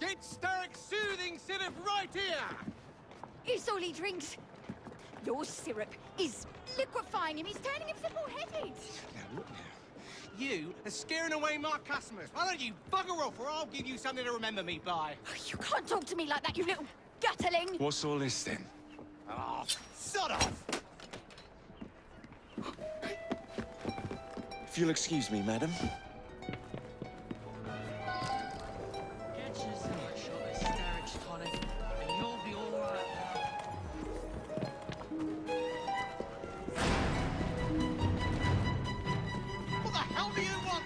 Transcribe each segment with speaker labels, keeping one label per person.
Speaker 1: Get Starrick soothing syrup right here!
Speaker 2: It's all he drinks. Your syrup is liquefying him. He's turning him simple-headed.
Speaker 1: Now, look now. You are scaring away my customers. Why don't you bugger off, or I'll give you something to remember me by.
Speaker 2: Oh, you can't talk to me like that, you little gutterling.
Speaker 3: What's all this then?
Speaker 1: Oh, sod off!
Speaker 3: If you'll excuse me, madam.
Speaker 4: Get yourself a shot at Starrick's tonic, and you'll be all right,
Speaker 1: What the hell do you want?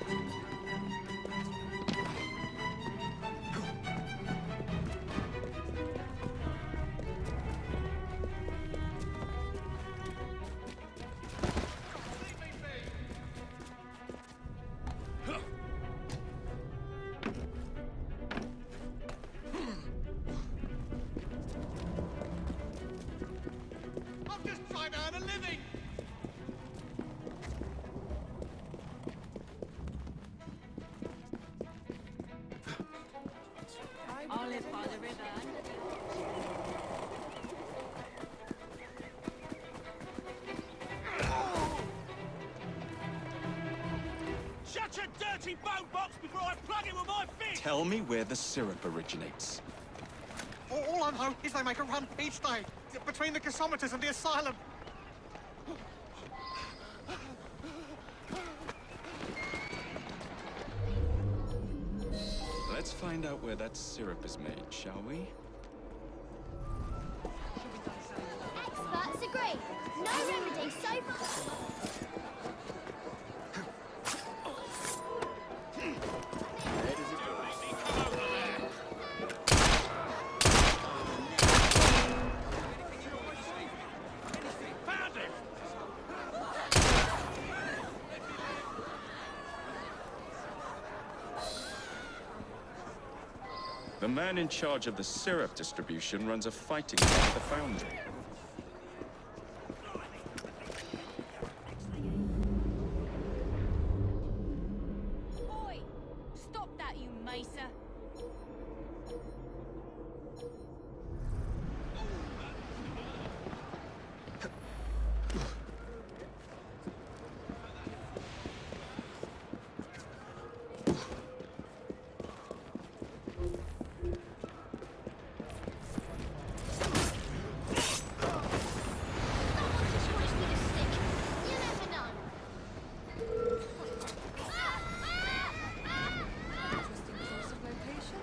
Speaker 1: I'm just trying to earn a living!
Speaker 4: I'll live by the river.
Speaker 1: Shut your dirty bone box before I plug it with my fist!
Speaker 3: Tell me where the syrup originates.
Speaker 1: All I know is they make a run each day between the gasometers and the asylum.
Speaker 3: Let's find out where that syrup is made, shall we?
Speaker 5: Experts agree. No remedy so far.
Speaker 1: Found it!
Speaker 3: The man in charge of the syrup distribution runs a fighting club at the foundry.
Speaker 2: Oi! Stop that, you macer.
Speaker 5: Someone just wasted a stick. You never know.
Speaker 2: Interesting choice of location.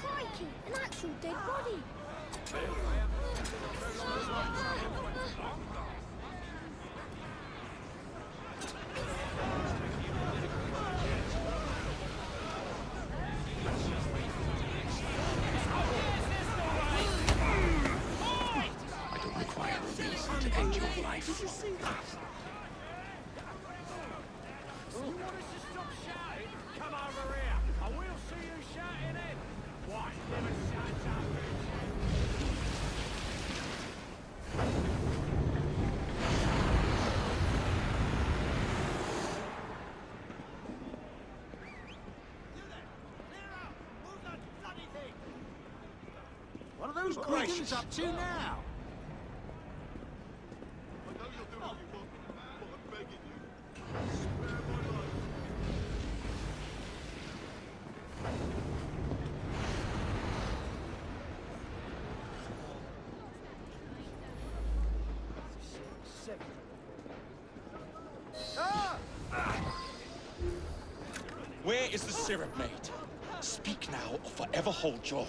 Speaker 5: Crikey, an actual dead body.
Speaker 3: I don't require a reason to end your life.
Speaker 1: You want us to stop shouting? Come over here. I will see you shouting in. Why? Never shut up. What are those Griggins up to now?
Speaker 6: I know you'll do what you want, but I'm begging you. Spare my life.
Speaker 3: Where is the syrup made? Speak now or forever hold your...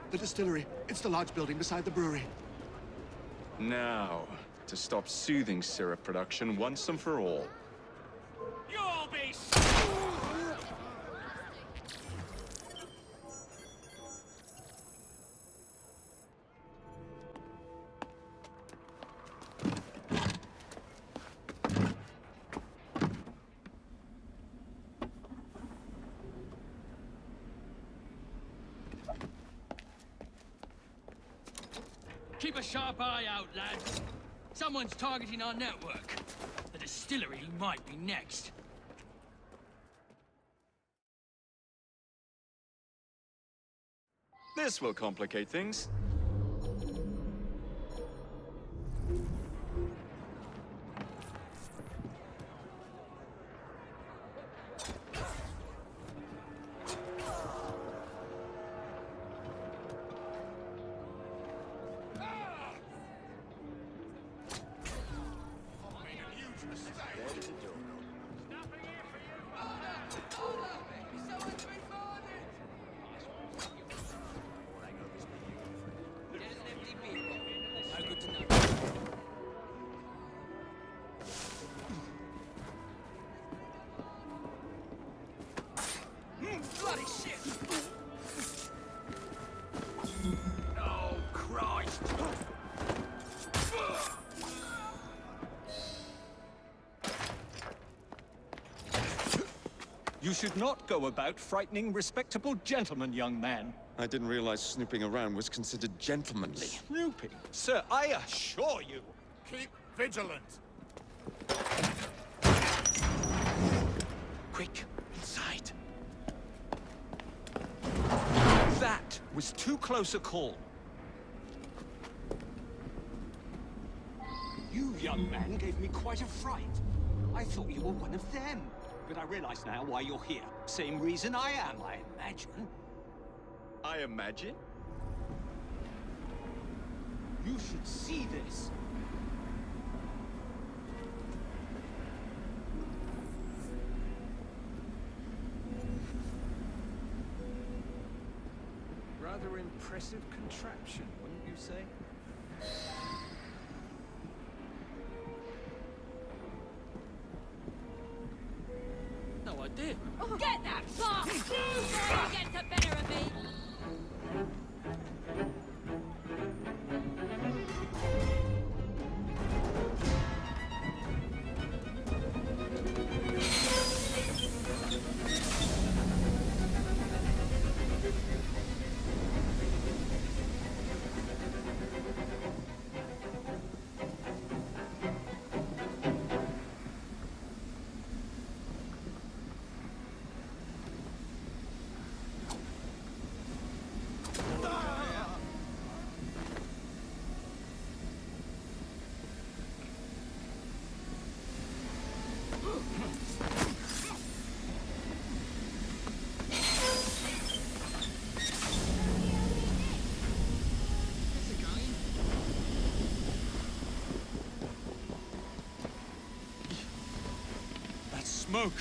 Speaker 7: The distillery. It's the large building beside the brewery.
Speaker 3: Now, to stop soothing syrup production once and for all.
Speaker 1: You'll be
Speaker 4: Keep a sharp eye out, lads. Someone's targeting our network. The distillery might be next.
Speaker 3: This will complicate things.
Speaker 4: Bloody shit!
Speaker 1: Oh, Christ!
Speaker 8: You should not go about frightening respectable gentlemen, young man.
Speaker 9: I didn't realize snooping around was considered gentlemanly.
Speaker 8: Snooping? Sir, I assure you.
Speaker 1: Keep vigilant.
Speaker 8: Quick, inside. That was too close a call. You, young man, gave me quite a fright. I thought you were one of them. But I realize now why you're here. Same reason I am, I imagine.
Speaker 3: I imagine?
Speaker 8: You should see this. Rather impressive contraption, wouldn't you say?
Speaker 4: No idea.
Speaker 2: Get that box! Before he gets the better of me!
Speaker 8: Smoke.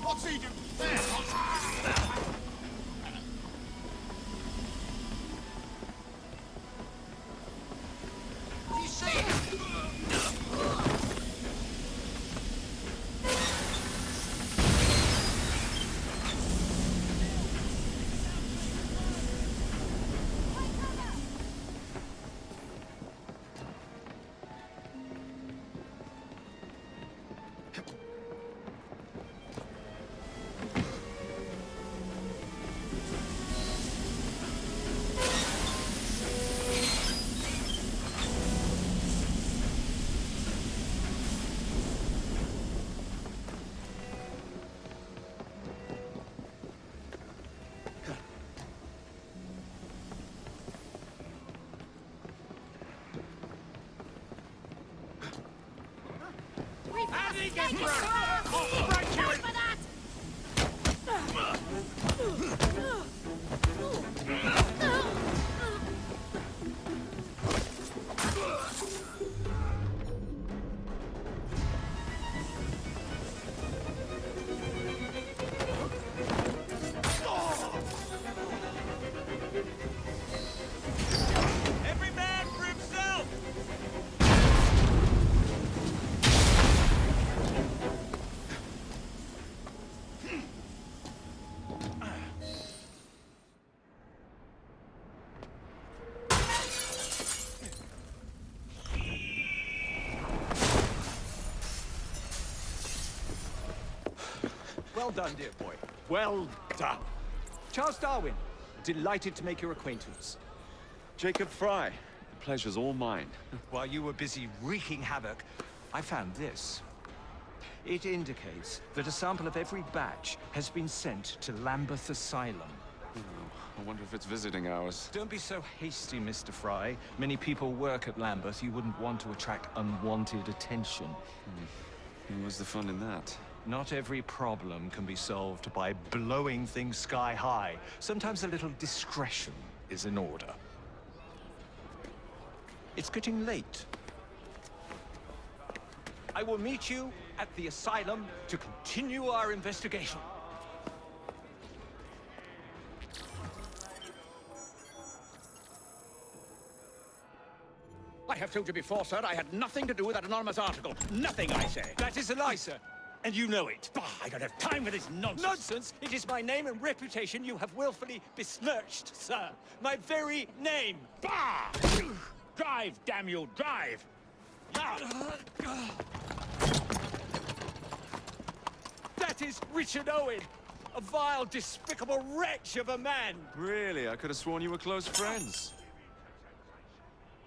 Speaker 1: What's he doing?
Speaker 4: You see it?
Speaker 1: How did he get through? I'll break you in.
Speaker 8: Well done, dear boy. Well done. Charles Darwin, delighted to make your acquaintance.
Speaker 9: Jacob Fry, the pleasure's all mine.
Speaker 8: While you were busy wreaking havoc, I found this. It indicates that a sample of every batch has been sent to Lambeth Asylum.
Speaker 9: I wonder if it's visiting hours.
Speaker 8: Don't be so hasty, Mr. Fry. Many people work at Lambeth. You wouldn't want to attract unwanted attention.
Speaker 9: And what's the fun in that?
Speaker 8: Not every problem can be solved by blowing things sky high. Sometimes a little discretion is in order. It's getting late. I will meet you at the asylum to continue our investigation.
Speaker 1: I have told you before, sir, I had nothing to do with that anonymous article. Nothing, I say.
Speaker 8: That is a lie, sir. And you know it.
Speaker 1: Bah, I don't have time for this nonsense.
Speaker 8: Nonsense! It is my name and reputation you have willfully besmirched, sir. My very name.
Speaker 1: Bah! Drive, damn you, drive!
Speaker 8: That is Richard Owen, a vile, despicable wretch of a man.
Speaker 9: Really? I could have sworn you were close friends.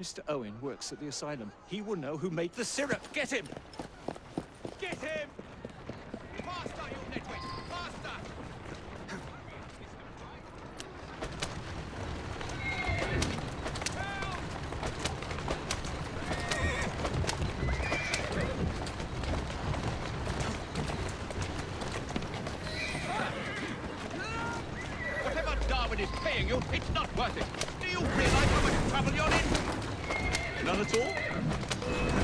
Speaker 8: Mr. Owen works at the asylum. He will know who made the syrup. Get him! Get him!
Speaker 1: Faster, you nitwit! Faster! Whatever Darwin is paying you, it's not worth it. Do you realize how much trouble you're in?
Speaker 8: None at all?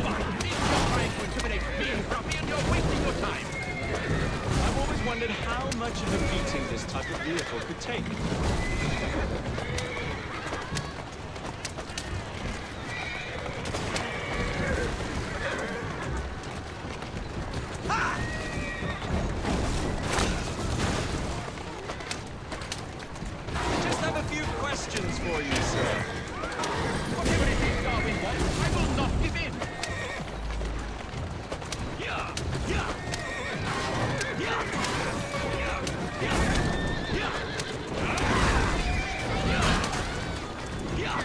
Speaker 1: Fine. If you're trying to intimidate me, ruffian, you're wasting your time.
Speaker 8: I've always wondered how much of a beating this type of vehicle could take. Just have a few questions for you, sir.
Speaker 1: Whatever it is Darwin wants, I will not give in. Yeah, yeah. Yeah. Yeah. Yeah. Yeah. Yeah. Yeah. Yeah. Yeah.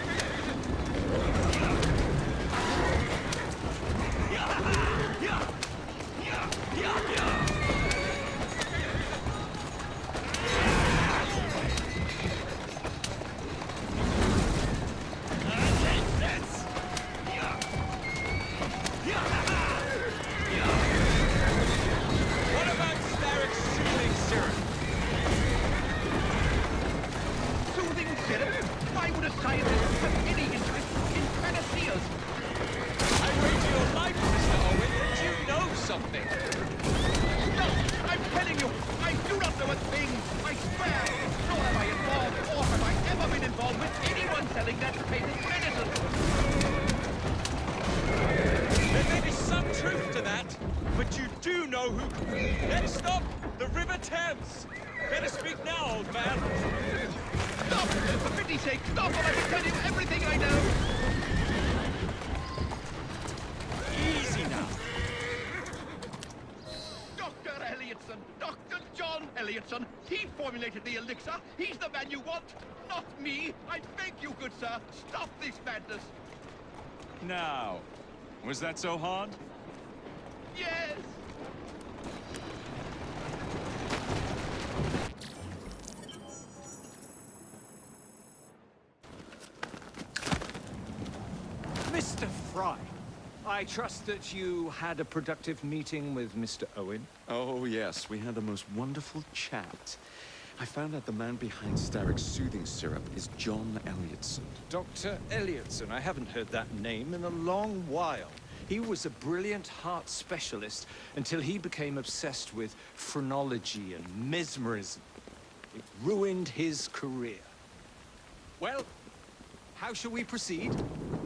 Speaker 1: Yeah. Yeah.
Speaker 8: What about Starrick's soothing syrup?
Speaker 1: Soothing syrup? Why would a scientist have any interest in panaceas?
Speaker 8: I wager your life, Mr. Owen, that you know something.
Speaker 1: No, I'm telling you, I do not know a thing. I swear. Nor have I involved, or have I ever been involved with anyone selling that fatal medicine.
Speaker 8: There may be some truth to that, but you do know who... Next stop, the River Thames. Better speak now, old man.
Speaker 1: Stop! For pity's sake, stop, or I can tell you everything I know.
Speaker 8: Easy now.
Speaker 1: Dr. Elliotson, Dr. John Elliotson. He formulated the elixir. He's the man you want, not me. I beg you, good sir, stop this madness.
Speaker 3: Now, was that so hard?
Speaker 1: Yes!
Speaker 8: Mr. Fry, I trust that you had a productive meeting with Mr. Owen.
Speaker 9: Oh, yes, we had the most wonderful chat. I found out the man behind Starrick's soothing syrup is John Elliotson.
Speaker 8: Dr. Elliotson, I haven't heard that name in a long while. He was a brilliant heart specialist until he became obsessed with phrenology and mesmerism. It ruined his career. Well, how shall we proceed?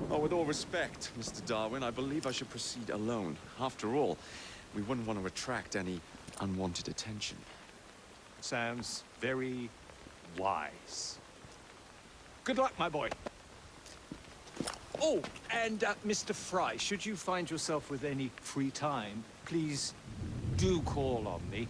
Speaker 9: Oh, with all respect, Mr. Darwin, I believe I should proceed alone. After all, we wouldn't want to attract any unwanted attention.
Speaker 8: Sounds very wise. Good luck, my boy. Oh, and Mr. Fry, should you find yourself with any free time, please do call on me.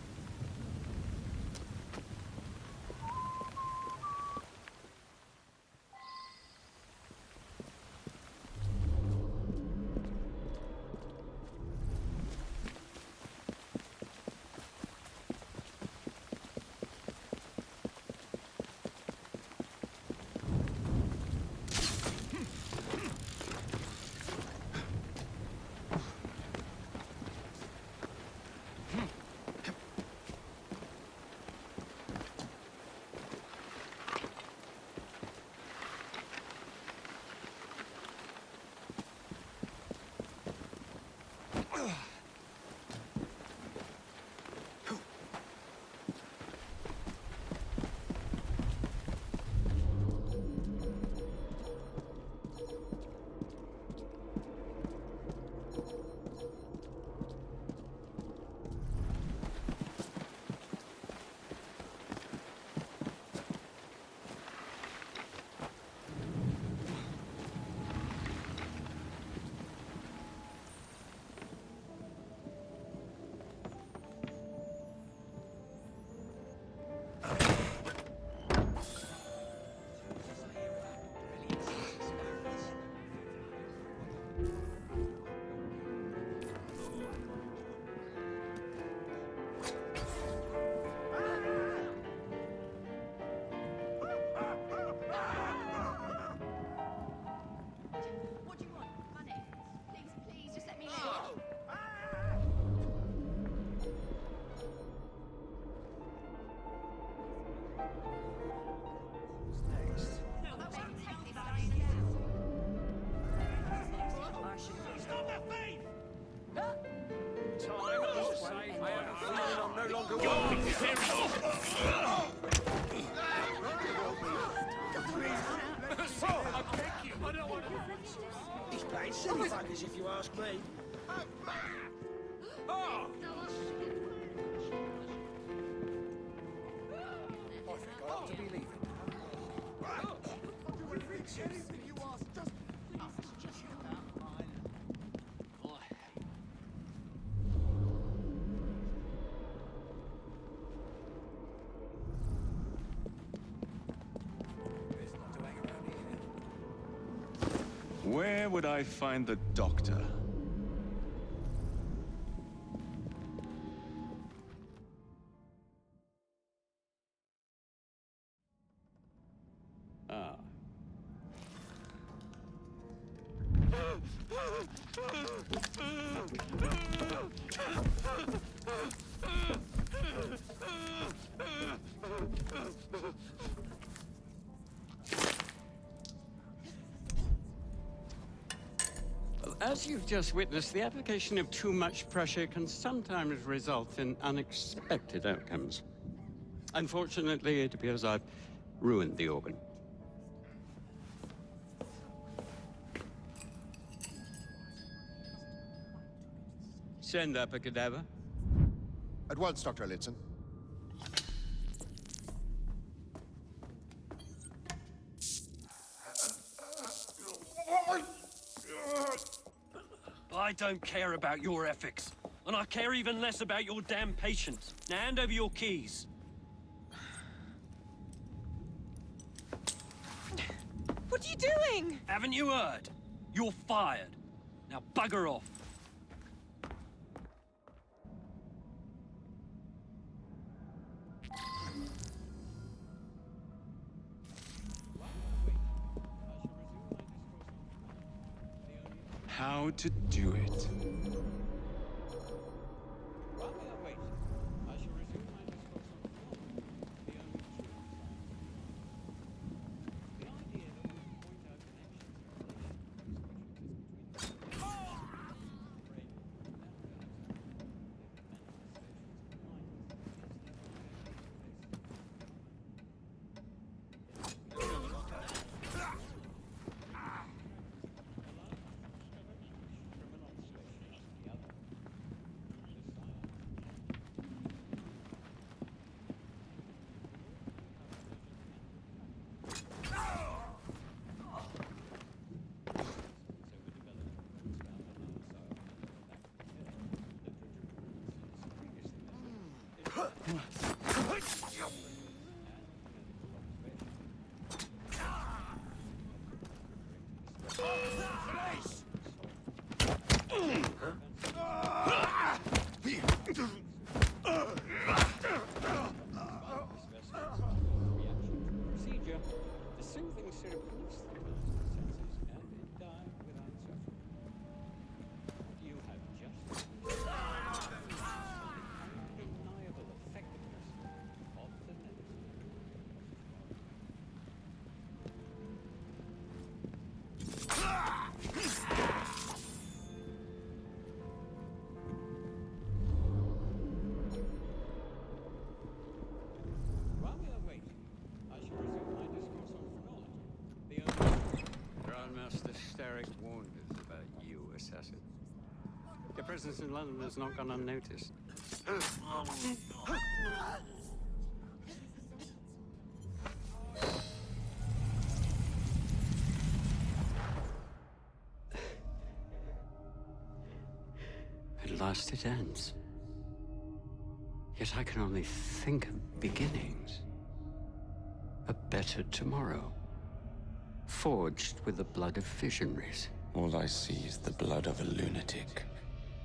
Speaker 10: He's playing silly buggers, if you ask me.
Speaker 6: Oh!
Speaker 7: I think I ought to be leaving. Anything you ask, just
Speaker 3: Where would I find the doctor? Ah.
Speaker 11: As you've just witnessed, the application of too much pressure can sometimes result in unexpected outcomes. Unfortunately, it appears I've ruined the organ. Send up a cadaver.
Speaker 7: At once, Dr. Elliotson.
Speaker 12: I don't care about your ethics. And I care even less about your damn patients. Now hand over your keys.
Speaker 13: What are you doing?
Speaker 12: Haven't you heard? You're fired. Now bugger off.
Speaker 3: How to do it.
Speaker 11: Procedure. The soothing syrup lifts the person's senses and they die without suffering. You have just undeniable effectiveness of the medicine. While we are waiting, I shall resume my discourse on phrenology. The only Grandmaster warned us about you, assassin. Your presence in London has not gone unnoticed. At last it ends. Yet I can only think of beginnings. A better tomorrow. Forged with the blood of visionaries.
Speaker 9: All I see is the blood of a lunatic.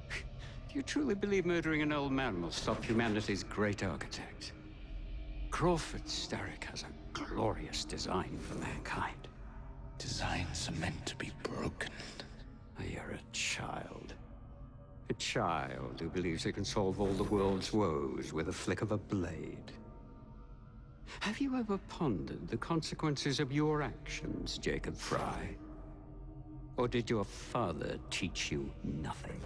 Speaker 11: Do you truly believe murdering an old man will stop humanity's great architect? Crawford Starrick has a glorious design for mankind.
Speaker 9: Designs are meant to be broken.
Speaker 11: You're a child. A child who believes it can solve all the world's woes with a flick of a blade. Have you ever pondered the consequences of your actions, Jacob Fry? Or did your father teach you nothing?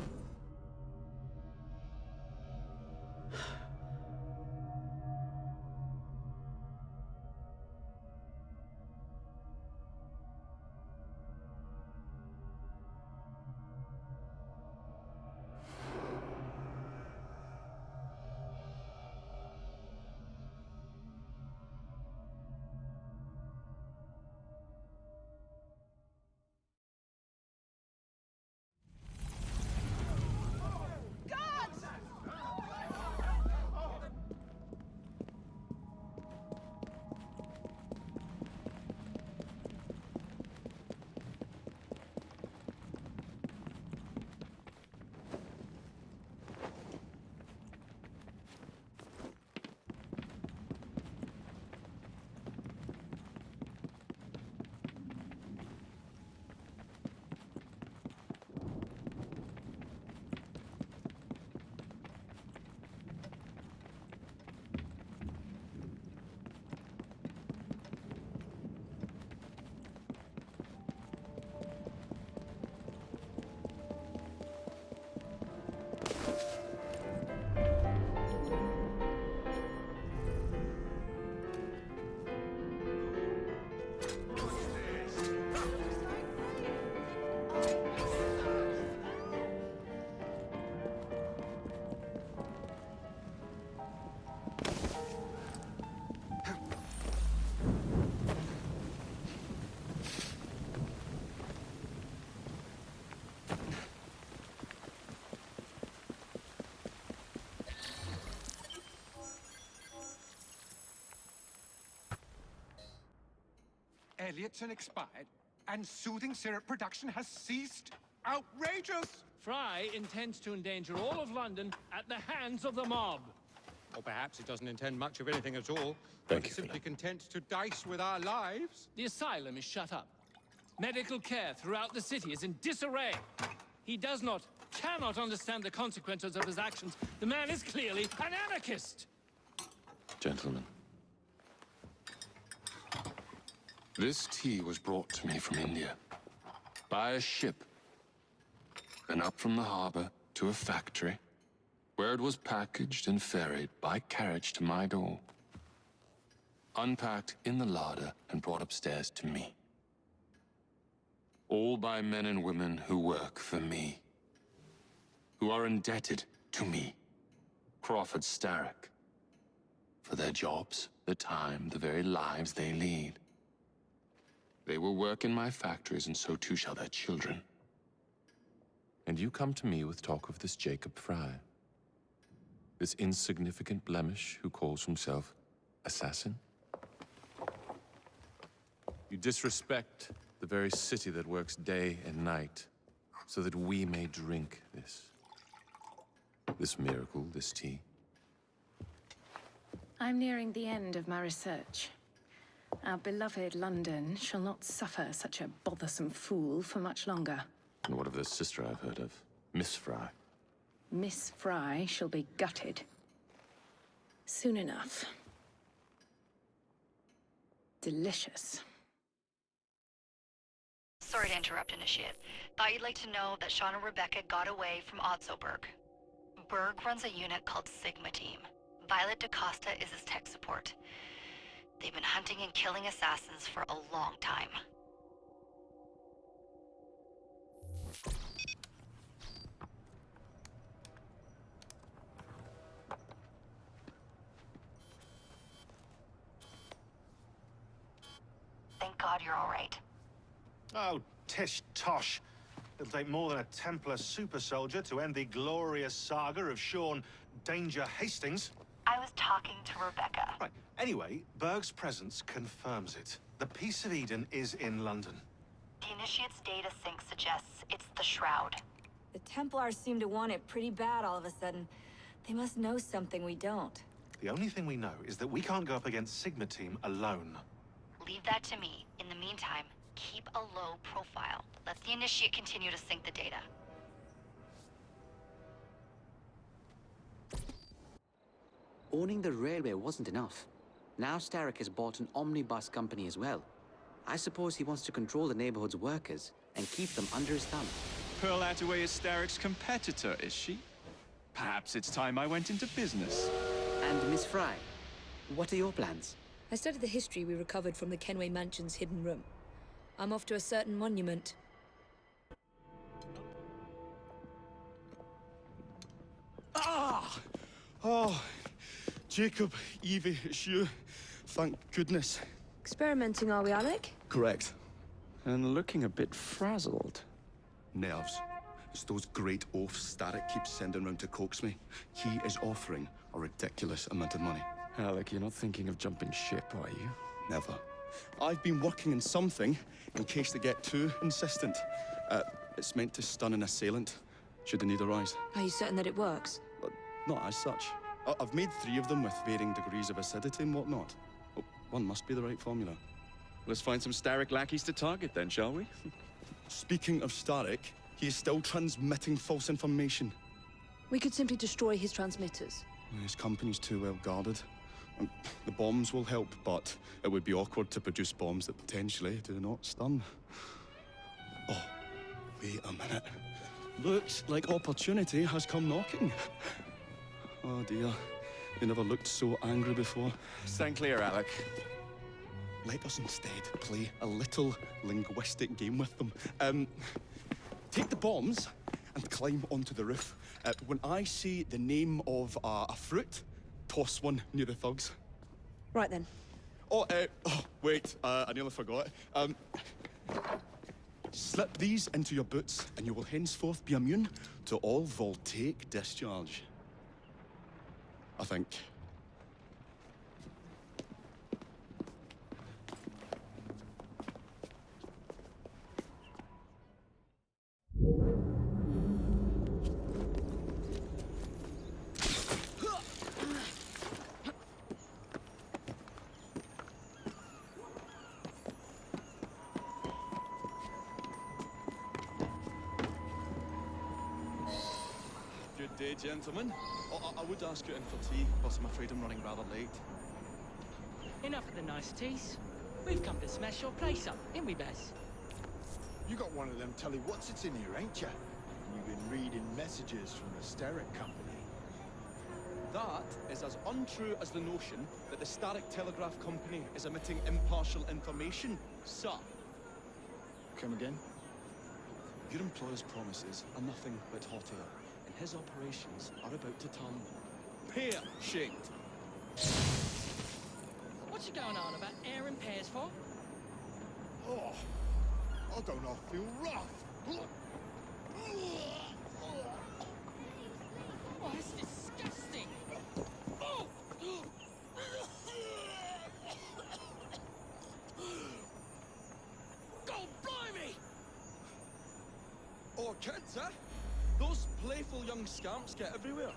Speaker 14: Elliotson expired, and soothing syrup production has ceased? Outrageous!
Speaker 15: Fry intends to endanger all of London at the hands of the mob.
Speaker 14: Or perhaps it doesn't intend much of anything at all.
Speaker 16: Thank
Speaker 14: but
Speaker 16: you
Speaker 14: is
Speaker 16: for
Speaker 14: simply content to dice with our lives.
Speaker 15: The asylum is shut up. Medical care throughout the city is in disarray. He cannot understand the consequences of his actions. The man is clearly an anarchist!
Speaker 16: Gentlemen. This tea was brought to me from India. By a ship. Then up from the harbor to a factory, where it was packaged and ferried by carriage to my door. Unpacked in the larder and brought upstairs to me. All by men and women who work for me. Who are indebted to me, Crawford Starrick, for their jobs, the time, the very lives they lead. They will work in my factories, and so too shall their children. And you come to me with talk of this Jacob Fry, this insignificant blemish who calls himself assassin? You disrespect the very city that works day and night so that we may drink this miracle, this tea.
Speaker 17: I'm nearing the end of my research. Our beloved London shall not suffer such a bothersome fool for much longer.
Speaker 16: And what of this sister I've heard of, Miss Fry?
Speaker 17: Miss Fry shall be gutted. Soon enough. Delicious.
Speaker 18: Sorry to interrupt, Initiate. Thought you'd like to know that Sean and Rebecca got away from Otzoberg. Berg runs a unit called Sigma Team. Violet DaCosta is his tech support. They've been hunting and killing assassins for a long time. Thank God you're all right.
Speaker 19: Oh, tish tosh. It'll take more than a Templar super soldier to end the glorious saga of Sean Danger Hastings.
Speaker 18: I was talking to Rebecca.
Speaker 19: Right. Anyway, Berg's presence confirms it. The Peace of Eden is in London.
Speaker 18: The Initiate's data sync suggests it's the Shroud.
Speaker 20: The Templars seem to want it pretty bad all of a sudden. They must know something we don't.
Speaker 19: The only thing we know is that we can't go up against Sigma Team alone.
Speaker 18: Leave that to me. In the meantime, keep a low profile. Let the Initiate continue to sync the data.
Speaker 21: Owning the railway wasn't enough. Now Starrick has bought an omnibus company as well. I suppose he wants to control the neighborhood's workers and keep them under his thumb.
Speaker 9: Pearl Attaway is Starrick's competitor, is she? Perhaps it's time I went into business.
Speaker 21: And Miss Fry, what are your plans?
Speaker 22: I studied the history we recovered from the Kenway Mansion's hidden room. I'm off to a certain monument.
Speaker 23: Ah! Oh, Jacob, Evie, it's you. Thank goodness.
Speaker 22: Experimenting, are we, Alec?
Speaker 23: Correct.
Speaker 9: And looking a bit frazzled.
Speaker 23: Nerves. It's those great oafs Starrick keeps sending round to coax me. He is offering a ridiculous amount of money.
Speaker 9: Alec, you're not thinking of jumping ship, are you?
Speaker 23: Never. I've been working on something in case they get too insistent. It's meant to stun an assailant, should the need arise.
Speaker 22: Are you certain that it works?
Speaker 23: Not as such. I've made 3 of them with varying degrees of acidity and whatnot. Oh, one must be the right formula.
Speaker 9: Let's find some Starrick lackeys to target then, shall we?
Speaker 23: Speaking of Starrick, he is still transmitting false information.
Speaker 22: We could simply destroy his transmitters.
Speaker 23: His company's too well guarded. The bombs will help, but it would be awkward to produce bombs that potentially do not stun. Oh, wait a minute. Looks like opportunity has come knocking. Oh dear, you never looked so angry before.
Speaker 9: Stand clear, Alec.
Speaker 23: Let us instead play a little linguistic game with them. Take the bombs and climb onto the roof. When I say the name of a fruit, toss one near the thugs.
Speaker 22: Right then.
Speaker 23: Oh, wait, I nearly forgot. Slip these into your boots and you will henceforth be immune to all voltaic discharge. I think. day, gentlemen. I would ask you in for tea, but I'm afraid I'm running rather late.
Speaker 2: Enough of the niceties. We've come to smash your place up, ain't we, Baz?
Speaker 6: You got one of them telly what's-its in here, ain't you? You've been reading messages from the Starrick Company.
Speaker 23: That is as untrue as the notion that the Starrick Telegraph Company is emitting impartial information, sir.
Speaker 6: Come again?
Speaker 23: Your employer's promises are nothing but hot air, and his operations are about to turn pear-shaped.
Speaker 2: What's you going on about air and pears for?
Speaker 6: Oh, I don't know, I feel rough.
Speaker 2: Oh, that's disgusting. Oh! God blimey!
Speaker 23: Oh, kids, eh? Those playful young scamps get everywhere.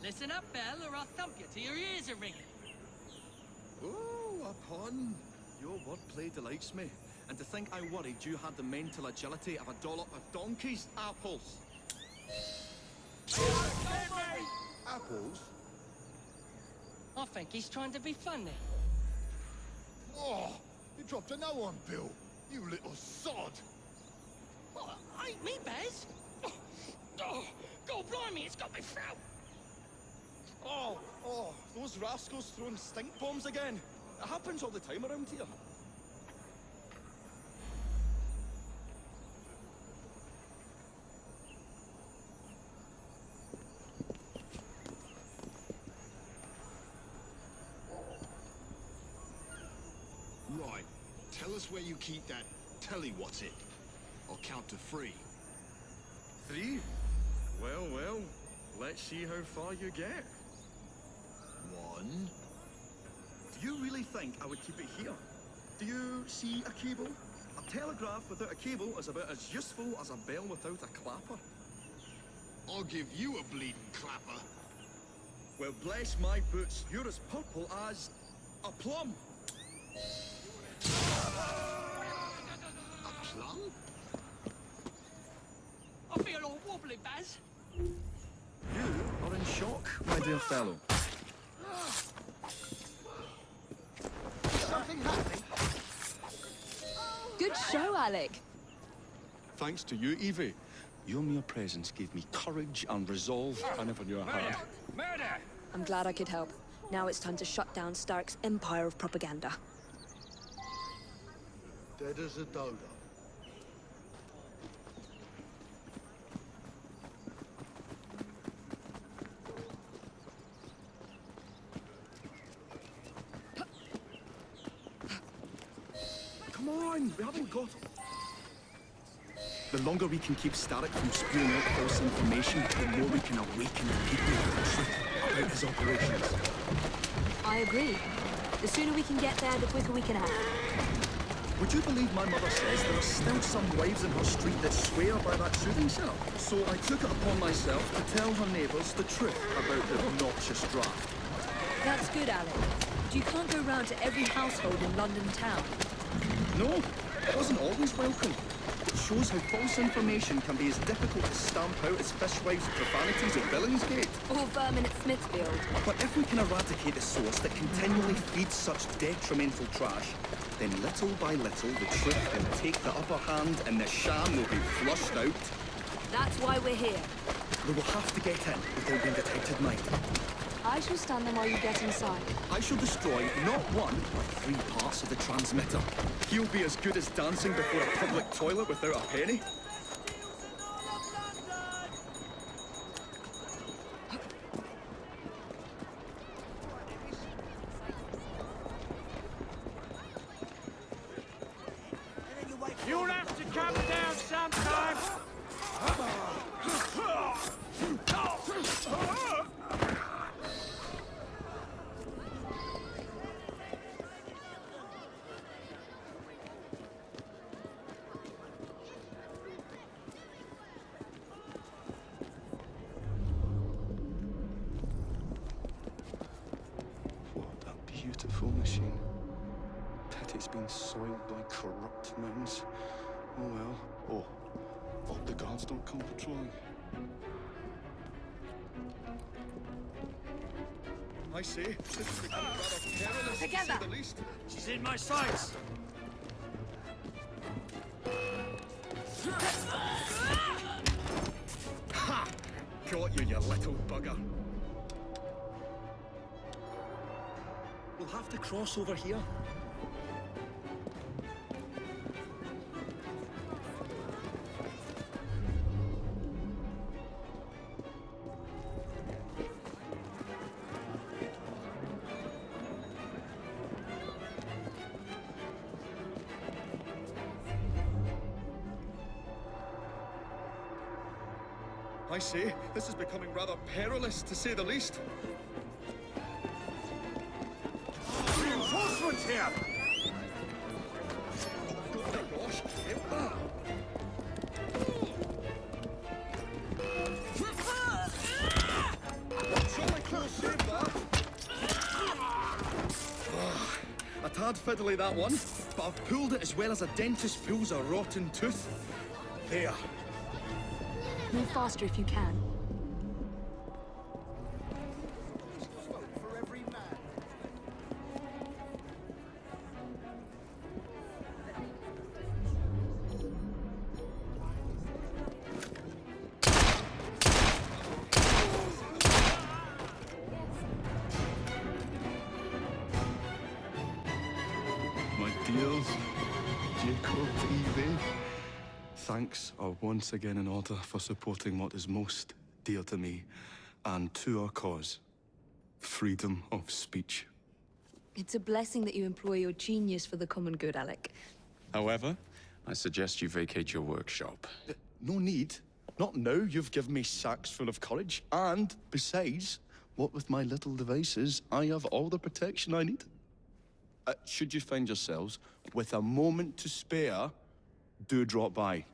Speaker 2: Listen up, Belle, or I'll thump you till your ears are ringing.
Speaker 23: Oh, a pun. Your wordplay delights me. And to think I worried you had the mental agility of a dollop of donkey's apples.
Speaker 6: Apples?
Speaker 2: I think he's trying to be funny.
Speaker 6: Oh, you dropped a no on Bill. You little sod.
Speaker 2: Oh, ain't me, Baz. Oh, God blimey, it's got me throat.
Speaker 23: Oh, those rascals throwing stink bombs again. It happens all the time around here.
Speaker 6: Right, tell us where you keep that telly what's-it. I'll count to 3.
Speaker 23: 3? Well, let's see how far you get.
Speaker 6: 1.
Speaker 23: Do you really think I would keep it here? Do you see a cable? A telegraph without a cable is about as useful as a bell without a clapper.
Speaker 6: I'll give you a bleeding clapper.
Speaker 23: Well, bless my boots, you're as purple as a plum.
Speaker 6: A plum?
Speaker 2: I feel all wobbly, Baz.
Speaker 23: You are in shock, my dear fellow.
Speaker 6: Something happening?
Speaker 13: Good show, Alec.
Speaker 23: Thanks to you, Evie. Your mere presence gave me courage and resolve I never knew I had.
Speaker 12: Murder!
Speaker 22: I'm glad I could help. Now it's time to shut down Starrick's empire of propaganda.
Speaker 6: Dead as a dodo.
Speaker 23: Come on, we haven't got... The longer we can keep Starrick from spewing out false information, the more we can awaken the people to the truth about his operations.
Speaker 22: I agree. The sooner we can get there, the quicker we can act.
Speaker 23: Would you believe my mother says there are still some wives in her street that swear by that soothing syrup? So I took it upon myself to tell her neighbours the truth about the obnoxious draft.
Speaker 22: That's good, Alec. But you can't go round to every household in London town.
Speaker 23: No, it wasn't always welcome. It shows how false information can be as difficult to stamp out as fishwives' profanities at Billingsgate.
Speaker 22: Or vermin at Smithfield.
Speaker 23: But if we can eradicate the source that continually feeds such detrimental trash, then little by little the truth will take the upper hand and the sham will be flushed out.
Speaker 22: That's why we're here.
Speaker 23: We will have to get in without being detected, mind.
Speaker 13: I shall stand them while you get inside.
Speaker 23: I shall destroy not one, but 3 parts of the transmitter. He'll be as good as dancing before a public toilet without a penny.
Speaker 10: You'll have to come down sometime.
Speaker 23: it's been soiled by corrupt minds. Oh well. Oh, hope the guards don't come patrolling. I say, this is becoming rather perilous, to say the least.
Speaker 12: She's in my sights.
Speaker 23: Ha! Got you, you little bugger. We'll have to cross over here. I say, this is becoming rather perilous, to say the least.
Speaker 10: Reinforcements here!
Speaker 23: Oh my gosh! Surely close save that! A tad fiddly, that one, but I've pulled it as well as a dentist pulls a rotten tooth. There.
Speaker 22: Move faster if you can.
Speaker 23: My dears, Jacob, Evie, thanks are once again in order for supporting what is most dear to me and to our cause, freedom of speech.
Speaker 22: It's a blessing that you employ your genius for the common good, Alec.
Speaker 9: However, I suggest you vacate your workshop.
Speaker 23: No need. Not now you've given me sacks full of courage. And, besides, what with my little devices, I have all the protection I need. Should you find yourselves with a moment to spare, do drop by.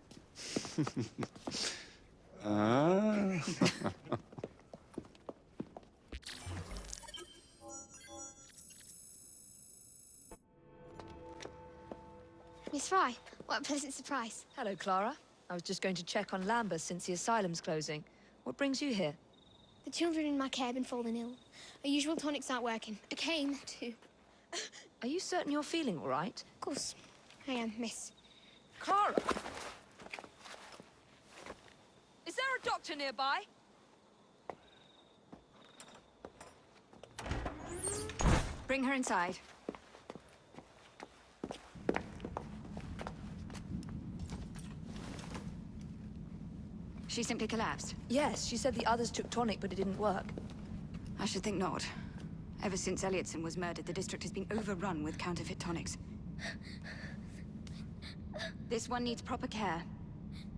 Speaker 1: Miss Fry, what a pleasant surprise.
Speaker 22: Hello, Clara. I was just going to check on Lambeth since the asylum's closing. What brings you here?
Speaker 1: The children in my care have been falling ill. Our usual tonics aren't working. I came to...
Speaker 22: Are you certain you're feeling all right?
Speaker 1: Of course, I am, miss.
Speaker 22: Clara! Is there a doctor nearby?
Speaker 4: Bring her inside. She simply collapsed?
Speaker 22: Yes, she said the others took tonic, but it didn't work.
Speaker 4: I should think not. Ever since Elliotson was murdered, the district has been overrun with counterfeit tonics. This one needs proper care.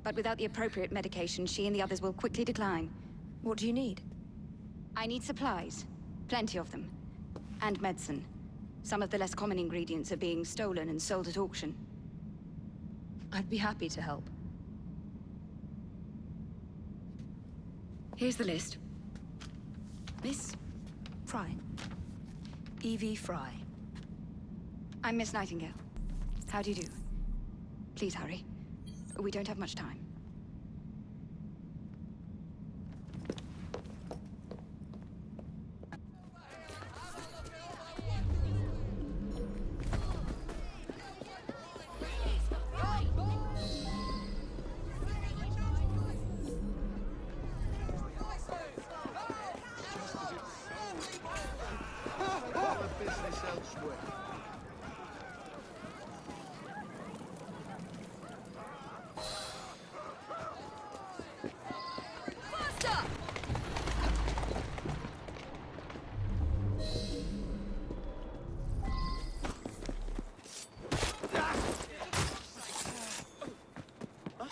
Speaker 4: But without the appropriate medication, she and the others will quickly decline.
Speaker 22: What do you need?
Speaker 4: I need supplies. Plenty of them. And medicine. Some of the less common ingredients are being stolen and sold at auction.
Speaker 22: I'd be happy to help.
Speaker 4: Here's the list. Miss
Speaker 22: Fry. Evie Fry.
Speaker 4: I'm Miss Nightingale. How do you do? Please hurry. We don't have much time.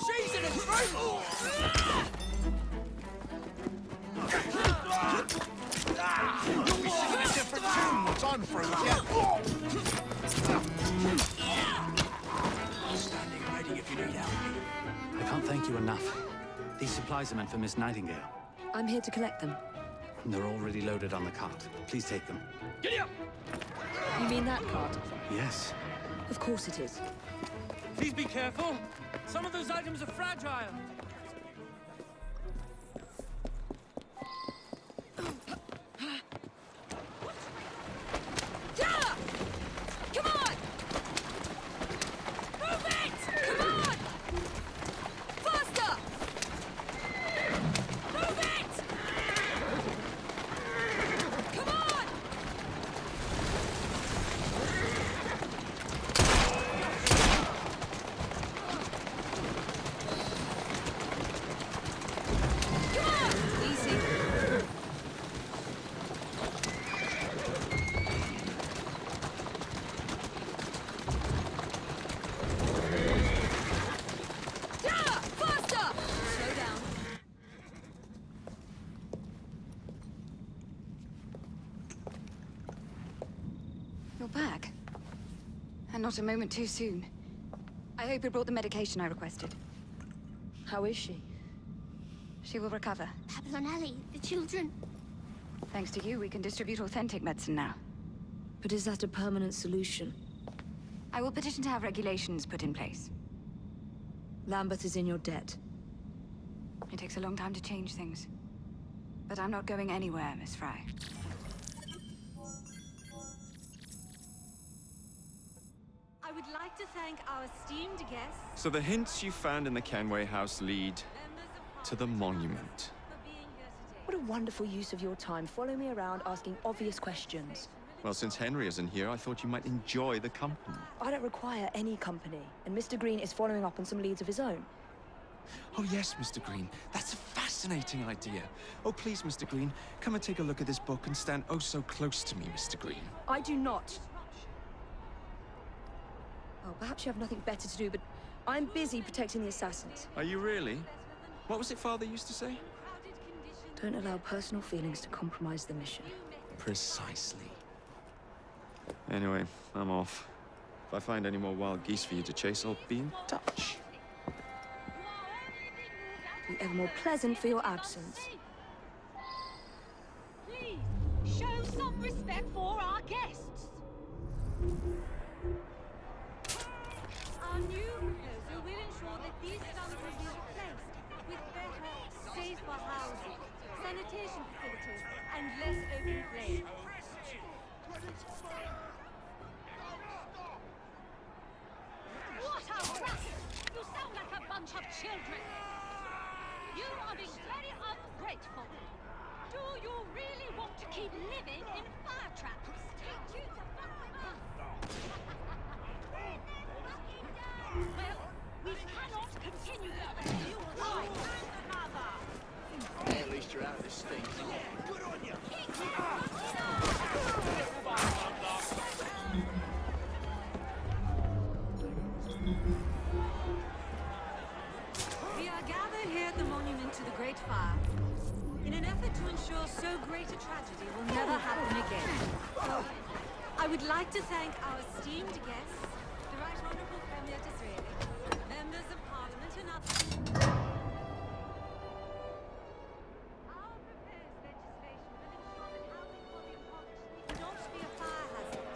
Speaker 2: She's in a throat!
Speaker 10: You'll be singing a different tune once I'm through with you.
Speaker 2: Standing ready if you need help.
Speaker 5: I can't thank you enough. These supplies are meant for Miss Nightingale.
Speaker 22: I'm here to collect them.
Speaker 5: And they're already loaded on the cart. Please take them.
Speaker 2: Get up!
Speaker 22: You mean that cart?
Speaker 5: Yes.
Speaker 22: Of course it is.
Speaker 15: Please be careful. Some of those items are fragile.
Speaker 22: Come on! Move it! Come on! Faster! Move it! Come on! Come on! Easy. Faster! Slow down.
Speaker 4: You're back. And not a moment too soon. I hope you brought the medication I requested.
Speaker 22: How is she?
Speaker 4: She will recover.
Speaker 1: Pablo and Ellie, the children.
Speaker 4: Thanks to you, we can distribute authentic medicine now.
Speaker 22: But is that a permanent solution?
Speaker 4: I will petition to have regulations put in place.
Speaker 22: Lambert is in your debt.
Speaker 4: It takes a long time to change things. But I'm not going anywhere, Miss Fry.
Speaker 3: I would like to thank our esteemed guests.
Speaker 9: So the hints you found in the Kenway house lead to the monument.
Speaker 13: What a wonderful use of your time. Follow me around asking obvious questions.
Speaker 9: Well, since Henry isn't here, I thought you might enjoy the company.
Speaker 13: I don't require any company, and Mr. Green is following up on some leads of his own.
Speaker 9: Oh yes, Mr. Green. That's a fascinating idea. Oh please, Mr. Green, come and take a look at this book and stand oh so close to me, Mr. Green.
Speaker 13: I do not. Oh, perhaps you have nothing better to do, but I'm busy protecting the assassins.
Speaker 9: Are you really? What was it Father used to say?
Speaker 13: Don't allow personal feelings to compromise the mission.
Speaker 9: Precisely. Anyway, I'm off. If I find any more wild geese for you to chase, I'll be in touch.
Speaker 13: Be ever more pleasant for your absence.
Speaker 3: Please, show some respect for our guests. Our new proposal will ensure that these slums will be replaced with better, safer housing, sanitation facilities, and less open flame. What a rush! You sound like a bunch of children. You are being very ungrateful. Do you really want to keep living in fire traps? Well, we cannot continue this. You will die and another.
Speaker 10: At least you're out of this thing. Good on you.
Speaker 3: We are gathered here at the monument to the Great Fire in an effort to ensure so great a tragedy will never happen again. I would like to thank our esteemed guests, the Right Honourable Premier Disraeli, members of Parliament and others. Our proposed legislation will ensure that housing for the impoverished needs not be a fire hazard.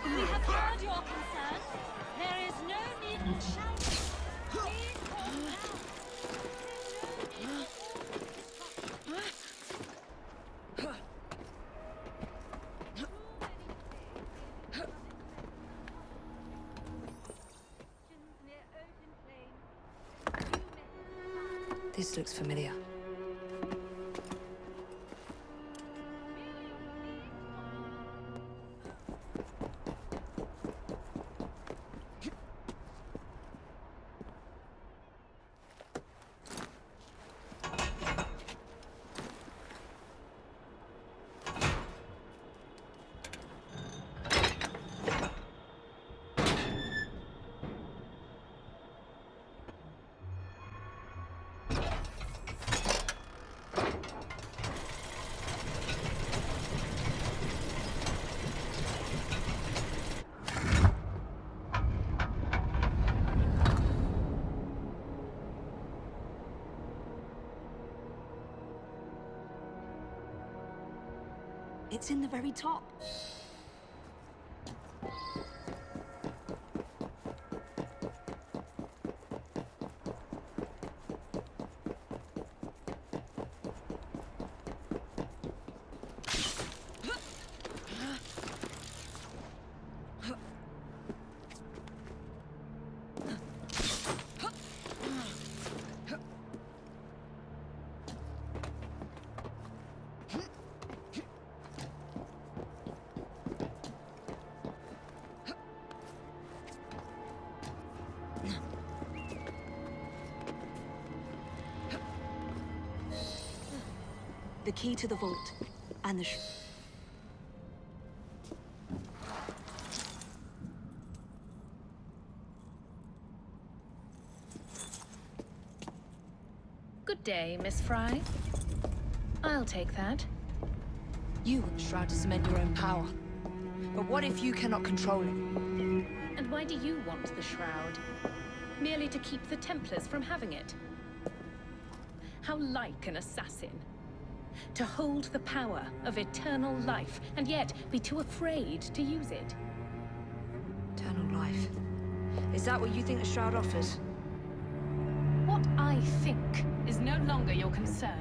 Speaker 3: We have heard your concerns. There is no need for shouting. Please calm down.
Speaker 22: This looks familiar. It's in the very top. The key to the vault, and the
Speaker 17: Good day, Miss Fry. I'll take that.
Speaker 22: You want the Shroud to cement your own power. But what if you cannot control it?
Speaker 17: And why do you want the Shroud? Merely to keep the Templars from having it? How like an assassin. To hold the power of eternal life, and yet be too afraid to use it.
Speaker 22: Eternal life. Is that what you think the Shroud offers?
Speaker 17: What I think is no longer your concern.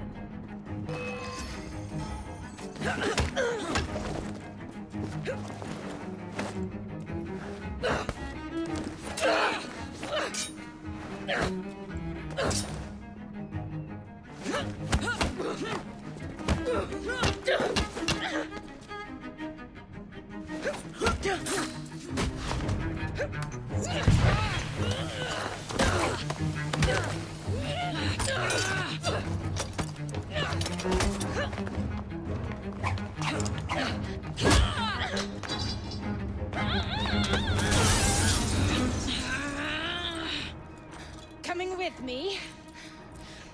Speaker 1: Coming with me?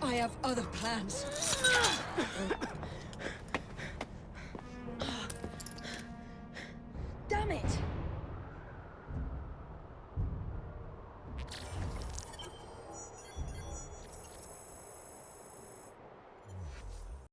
Speaker 22: I have other plans.